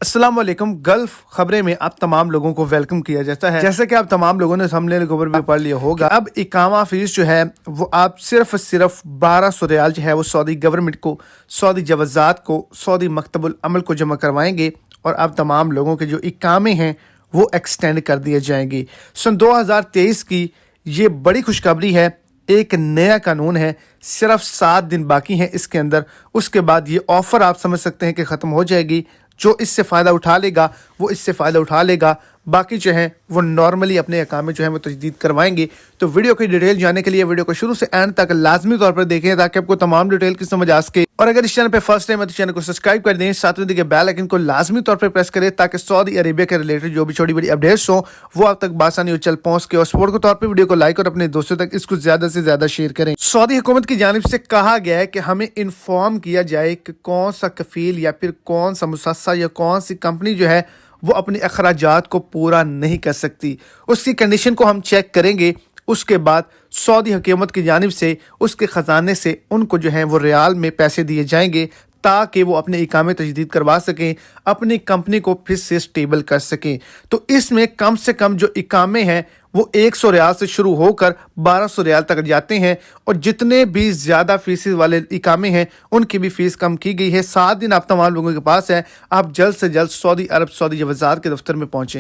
अस्सलाम वालेकुम। गल्फ खबरें में आप तमाम लोगों को वेलकम किया जाता है। जैसे कि आप तमाम लोगों ने थंबनेल के ऊपर भी पढ़ लिया होगा, अब इकामा फीस जो है वो आप सिर्फ 1200 रियाल जो है वो सऊदी गवर्नमेंट को, सऊदी जवाजात को, सऊदी मकतबुल अमल को जमा करवाएंगे और अब तमाम लोगों के जो इकामे हैं वो एक्सटेंड कर दिए जाएंगे। सन 2023 की ये बड़ी खुशखबरी है। एक नया कानून है, सिर्फ 7 दिन बाकी हैं इसके अंदर। उसके बाद ये ऑफ़र आप समझ सकते हैं कि ख़त्म हो जाएगी। जो इससे फ़ायदा उठा लेगा वो इससे फ़ायदा उठा लेगा, बाकी जो है वो नॉर्मली अपने अकामे जो है वो तजदीद करवाएंगे। तो वीडियो की डिटेल जानने के लिए वीडियो को शुरू से एंड तक लाजमी तौर पर देखें ताकि आपको तमाम डिटेल की समझ आ सके। और अगर इस चैनल पे फर्स्ट टाइम है तो चैनल को सब्सक्राइब कर दें, साथ में देखिए बेल आइकन को लाजमी तौर पर प्रेस करें ताकि सऊदी अरेबिया के रिलेटेड जो भी छोटी बड़ी अपडेट्स हो वो आप तक बासानी चल पहुंच के। और सपोर्ट के तौर पर वीडियो को लाइक और अपने दोस्तों तक इसको ज्यादा से ज्यादा शेयर करें। सऊदी हुकूमत की जानिब से कहा गया है कि हमें इन्फॉर्म किया जाए कि कौन सा कफील या फिर कौन सा मुसस्सा या कौन सी कंपनी जो है वो अपने अखराजात को पूरा नहीं कर सकती। उसकी कंडीशन को हम चेक करेंगे। उसके बाद सऊदी हुकूमत की जानिब से उसके ख़जाने से उनको जो है वो रियाल में पैसे दिए जाएंगे ताकि वो अपने इकामे तजदीद करवा सकें, अपनी कंपनी को फिर से स्टेबल कर सकें। तो इसमें कम से कम जो इकामे हैं वो 100 रियाल से शुरू होकर 1200 रियाल तक जाते हैं। और जितने भी ज़्यादा फीसेस वाले इकामे हैं उनकी भी फ़ीस कम की गई है। 7 दिन आप तमाम लोगों के पास है। आप जल्द से जल्द सऊदी अरब सऊदी वज़ारत के दफ्तर में पहुँचें।